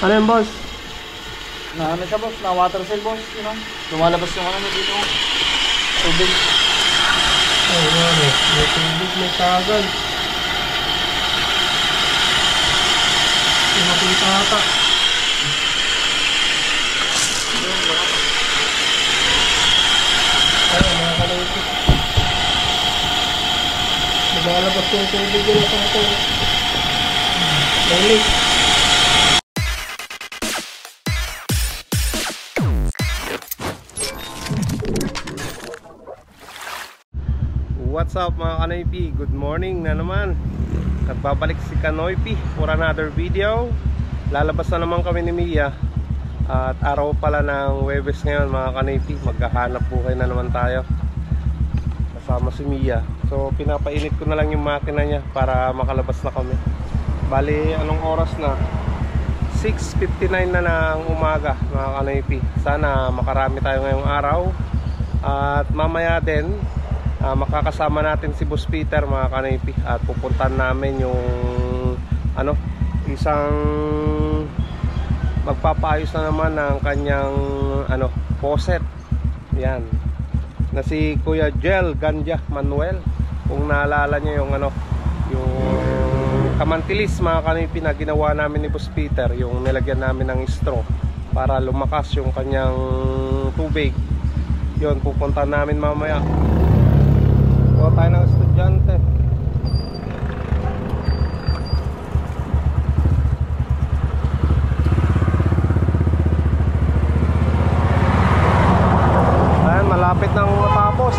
Ano yung boss? Na ano siya boss, na water cell boss, you know? Lumalabas yung ano dito. Tubig. Oo nga eh. May tubig, may tagal. May makita ata. Ay, mga kalawit. Lumalabas yung tubig yun sa ito. May What's up mga Kanoypi? Good morning na naman. Nagbabalik si Kanoypi for another video. Lalabas na naman kami ni Mia. At araw pala ng Huwebes ngayon mga Kanoypi. Maghahanap buhay na naman tayo kasama si Mia. So pinapainit ko na lang yung makina niya para makalabas na kami. Bali anong oras na? 6:59 na ng umaga mga Kanoypi. Sana makarami tayo ngayong araw. At mamaya din makakasama natin si Boss Peter mga Kanoypi. At pupuntahan namin yung isang magpapaayos na naman ng kanyang faucet. Yan. Na si Kuya Jel Ganja Manuel. Kung naalala niyo yung yung kamantilis mga Kanoypi na ginawa namin ni Boss Peter, yung nilagyan namin ng straw para lumakas yung kanyang tubig. Yun, pupuntahan namin mamaya. Kuha tayo ng estudyante. Ayan, malapit nang matapos.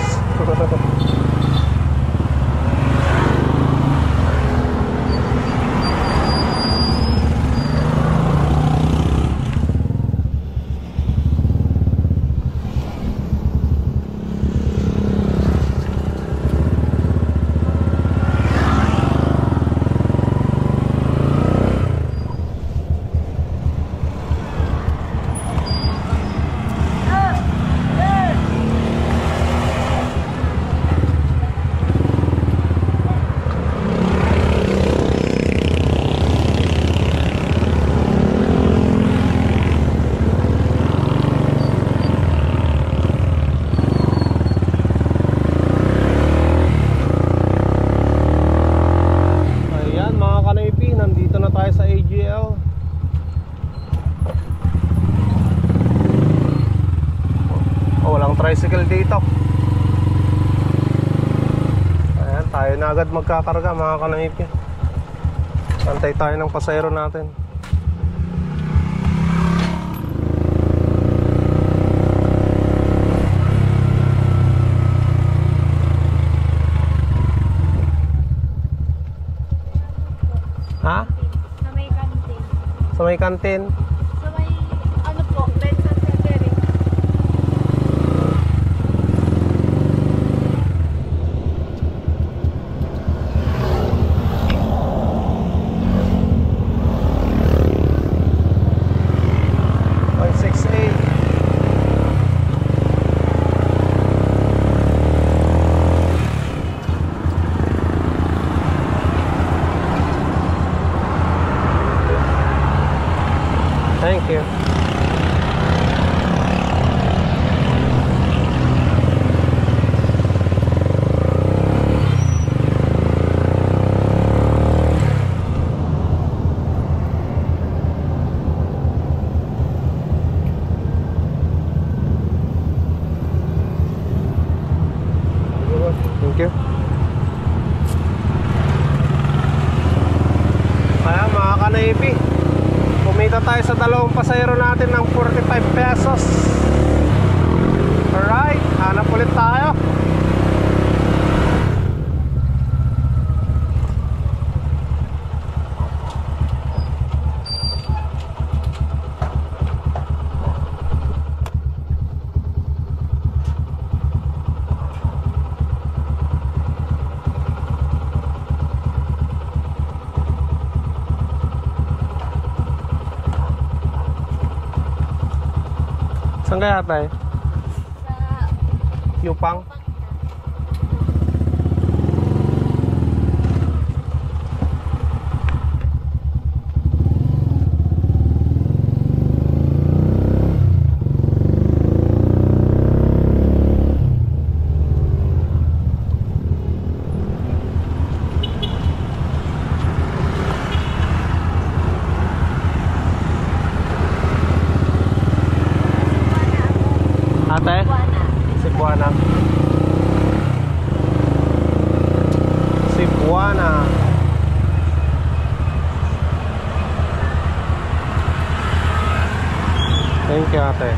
Tricycle dito. Ayan, tayo na agad magkakarga mga Kanoypi. Antay tayo ng pasahero natin. Ha? Sa may kantin. Sa may kantin? Sa may po, Benson Catering. Thank you. Thank you. Kaya mga Kanoypi, kumita tayo sa dalawang pasahero natin ng 45 pesos. Alright, hanap ulit tayo. Saan kaya tayo? Sa Yupang? Thank you, ate.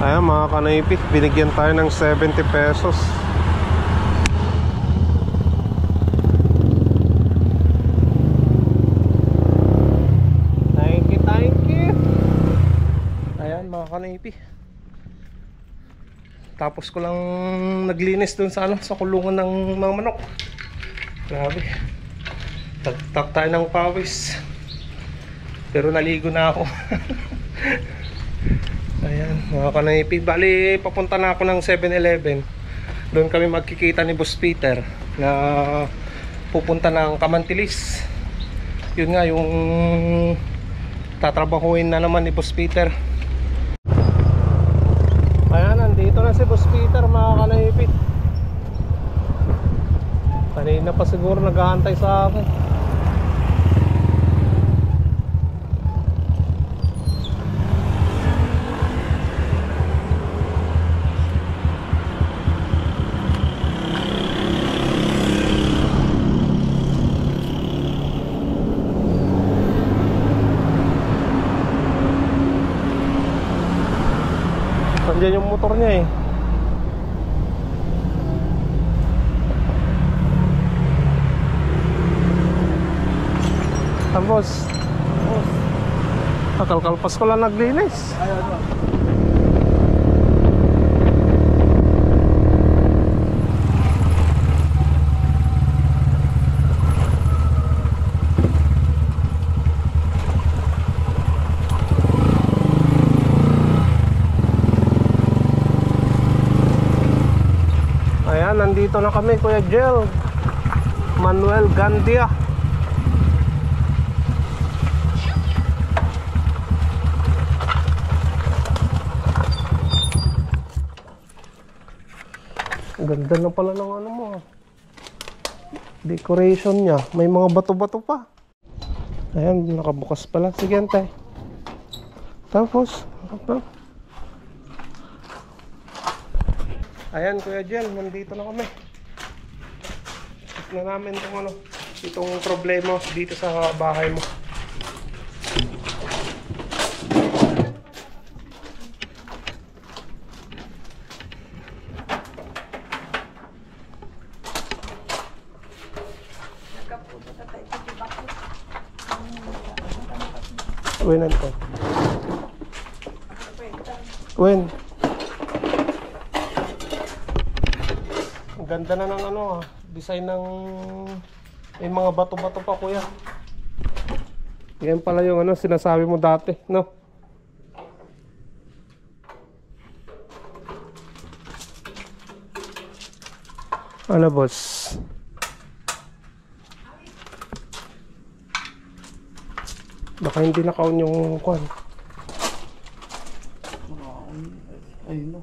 Ayan mga kanaipit, binigyan tayo ng 70 pesos. Thank you, thank you. Ayan mga kanaipit, tapos ko lang naglinis dun sa sa kulungan ng mga manok. Grabe, tagtak tayo ng pawis, pero naligo na ako. Ayan mga kanaypi, bali papunta na ako ng 7-Eleven. Doon kami magkikita ni Boss Peter na pupunta ng Kamantilis. Yun nga yung tatrabahuin na naman ni Boss Peter. Ayan, nandito na si Boss Peter mga kanaypi. Kanina pa siguro nag-aantay sa akin. Nandiyan yung motor niya eh. Tapos kakalkalpas ko lang naglinis. Ayan, nandito na kami Kuya Jel, Manuel Gandia. Ganda na pala ng ano mo, decoration niya. May mga bato-bato pa. Ayan, nakabukas pala. Sige, antay. Tapos ayan Kuya Jel, nandito na kami. Check na namin itong problema dito sa bahay mo. When ito? When? Ang ganda na ng design ng may mga bato-bato pa kuya. Yan pala yung sinasabi mo dati, no? Ano boss? Baka hindi naka-on yung kwan. Ayun no.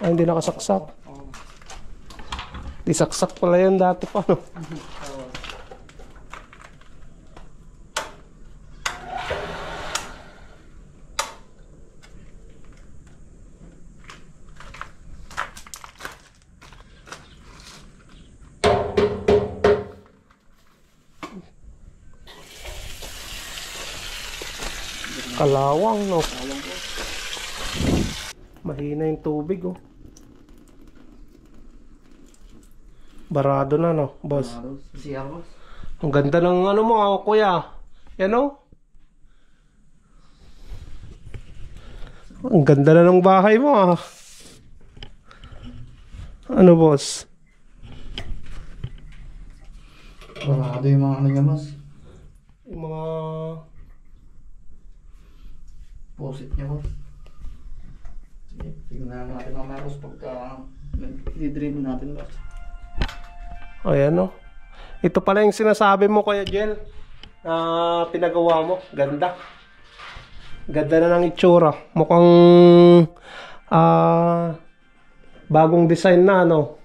Ay, hindi nakasaksak. Di saksak pala yan dati pa, no? Kalawang, no? Mahina yung tubig, oh. Barado na, no, boss? Siya, boss. Ang ganda ng mo, kuya. Yan, oh. Ang ganda na ng bahay mo, ah. Ano, boss? Barado yung mga niya, boss. Yung mga Posit niya, boss. Sige, tignan natin mamaya, boss, pagka i-dream natin, boss. ayan, no? Ito pala yung sinasabi mo, Kuya Jel, na pinagawa mo. Ganda. Ganda na ng itsura. Mukhang bagong design na, no?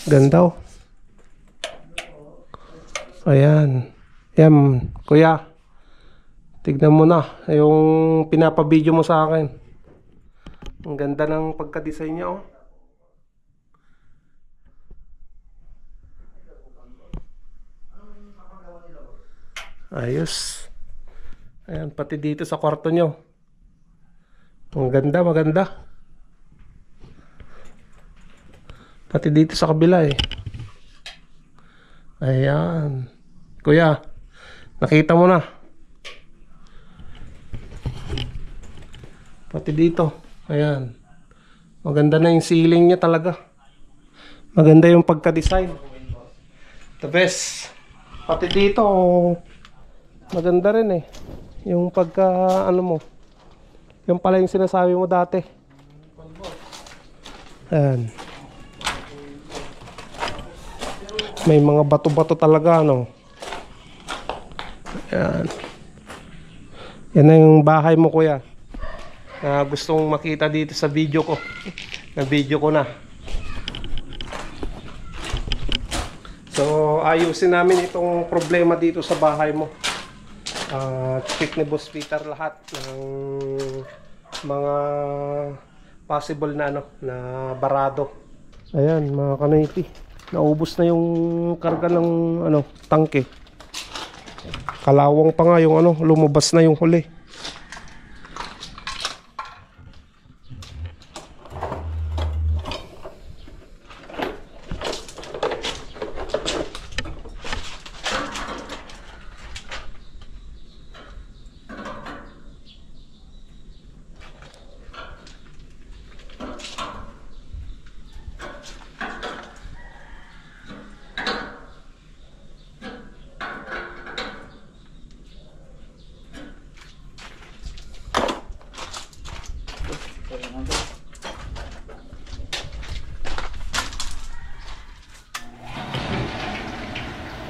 Ganda, oh. Ayan. Yan, kuya. Tignan mo na yung pinapa-video mo sa akin. Ang ganda ng pagka-design niya, oh. Ayos. Ayan, pati dito sa kwarto nyo. Ang ganda, maganda. Pati dito sa kabila eh. Ayan. Kuya, nakita mo na. Pati dito. Ayan. Maganda na yung ceiling niya talaga. Maganda yung pagka-design. The best. Pati dito, maganda rin eh. Yung pagka, ano mo. Yung pala yung sinasabi mo dati. Ayan. May mga bato-bato talaga, no? Ayan. Yan na yung bahay mo, kuya. Gustong makita dito sa video ko. Na video ko na. So, ayusin namin itong problema dito sa bahay mo. Check ni Boss Peter lahat ng mga possible na ano, na barado. Ayan, mga kanoypi. Naubos na yung karga ng ano, tangke. Kalawang pa nga yung ano, lumabas na yung huli.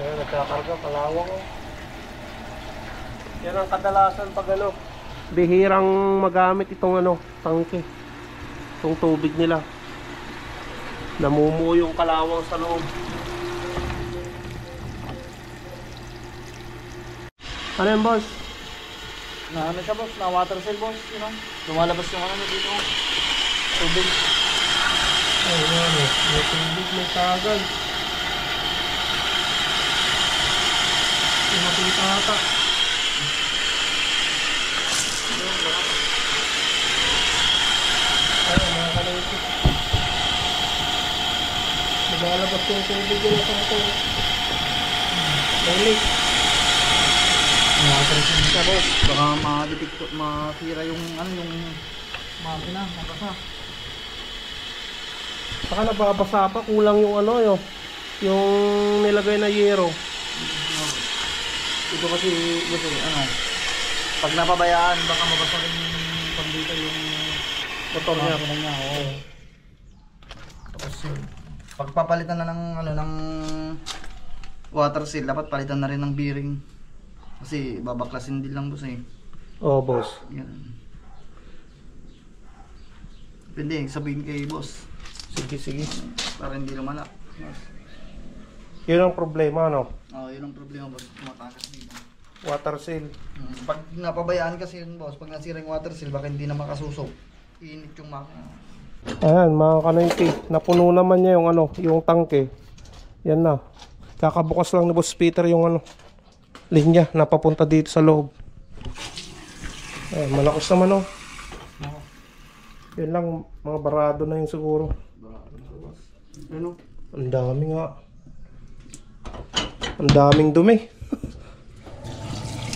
Ayan, nagkakarga, kalawang. Yan ang kadalasan pag ano, bihirang magamit itong ano, tangke. Itong tubig nila. Namumuo yung kalawang sa loob. Ano yan, boss? Na ano siya, boss? Na water cell, boss. You know? Lumalabas yung ano dito. Tubig. Ayan, may tubig, may tagal. Makita ata. Ayan, mga kalaiti. Naglalabas yung tubig yun sa ito. May Water cell siya, boss. Baka masira yung ano, yung makina, makasa. Saka nababasa pa, kulang yung ano yung nilagay na yero. Ito kasi, ano, pag napabayaan, baka mabasa rin pag dito yung Motor niya. niya. Oo. Tapos yun, pagpapalitan na ng, ano, ng water seal, dapat palitan na rin ng bearing. Kasi babaklasin din lang, boss eh. Oo, boss. Yan. Pwede, sabihin kay boss. Sige, sige. Para hindi lumalak. Yun ang problema, no? Oo, yun ang problema, boss. Tumatakas dito. Water seal. Pag napabayaan kasi yun, boss, pag nasira yung water seal, baka hindi na makasusok. Iinit yung makina. Ayan, mga kanoypi. Napuno naman niya yung ano, yung tangke. Yan na. Kakabukas lang ni Boss Peter yung ano, linya na papunta dito sa loob. Ayan, malakas naman, oh. Yan lang, mga barado na yun siguro. Ano? Ang dami nga. Ang daming dumi.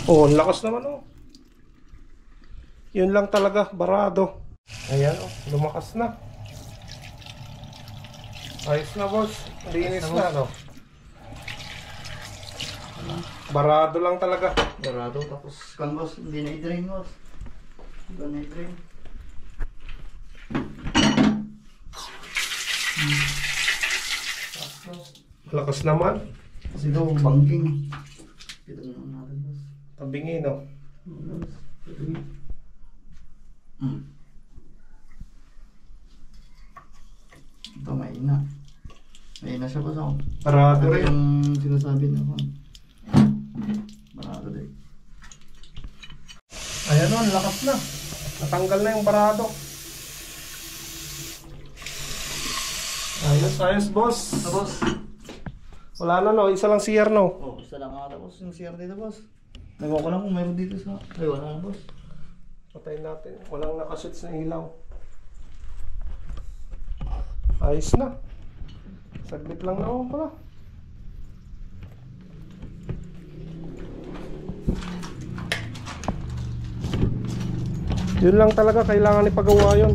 Oh, ang lakas naman, oh. Yun lang talaga, barado. Ayan, oh, lumakas na. Ayos na, boss. Linis na, no? Barado lang talaga. Barado, tapos kan, boss, hindi na i-drain, boss. Hindi na i-drain. Lakas naman. Kasi daw, banking. Kita naman natin, boss. Tabingin, no? Ito, mahina. Mahina siya, boss, ako. Barado Pero rin. yung sinasabi na, barado din. Ayan, oh, lakas na. Natanggal na yung barado. Ayos, ayos, boss. Boss. Wala na, no? Isa lang CR, no? Oh, isa lang ata, boss. Yung CR dito, boss. Nagawa ko lang kung mayroon dito sa... Ay, wala na boss. Patayin natin. Walang nakasits na ilaw. Ayos na. Saglit lang naman pala. Yun lang talaga, kailangan ipagawa yun.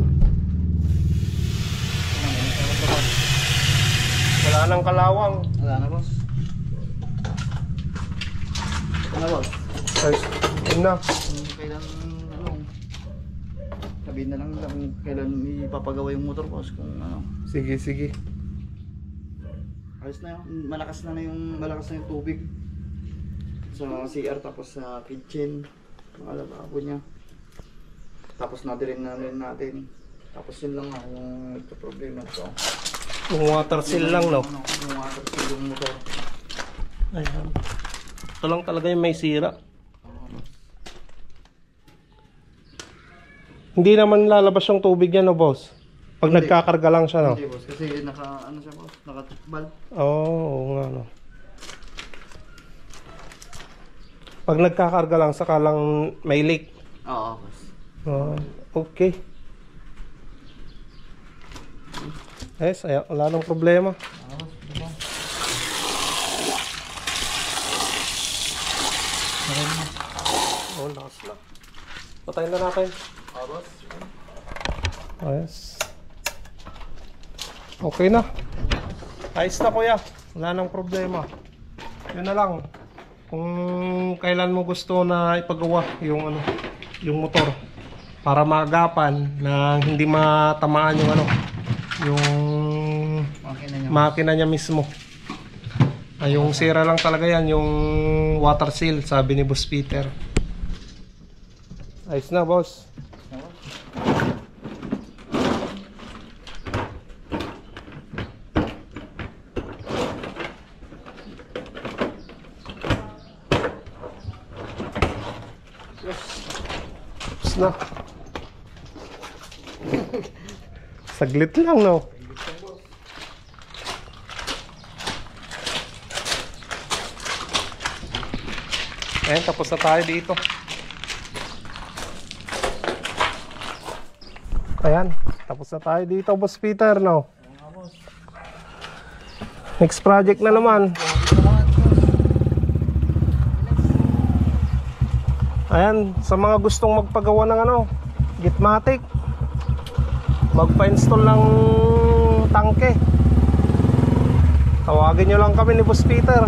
Wala nang kalawang. Wala na boss. Wala boss. Ay, yun na. Kung kailan, ano, sabihin na lang kung kailan ipapagawa yung motor boss. Kung ano. Sige, sige. Ayos na yun. Malakas na yung tubig. Sa CR tapos sa kitchen. Mga lababo niya. Tapos nadirin na rin natin. Tapos yun lang nga yung problema ito. Yung water seal lang, no? Yung water seal yung motor. Ayan. Ito lang talaga yung may sira. Hindi naman lalabas yung tubig yan, no, boss? Pag Hindi. nagkakarga lang siya, no? Hindi boss, kasi ano siya boss, nakatikbal. Oo nga, no? Pag nagkakarga lang, saka lang may leak. Oo boss. Okay. Yes, ayan, wala nang problema. Oo boss, diba? Oh, lakas na. Patayin na natin. Oo boss. Yes. Okay na. Ayos na, kuya. Wala nang problema. Yun na lang. Kung kailan mo gusto na ipagawa yung yung motor para maagapan na hindi matamaan yung yung makina niya mismo. Ay, yung sira lang talaga yan, yung water seal, sabi ni Boss Peter. Ayos na, boss. Tapos na. Saglit lang, no? Ayan, tapos na tayo dito. Ayan, tapos na tayo dito, Boss Peter, no? Next project na naman. Ayan, sa mga gustong magpagawa ng Gitmatic, magpa-install ng tangke, tawagin nyo lang kami ni Boss Peter.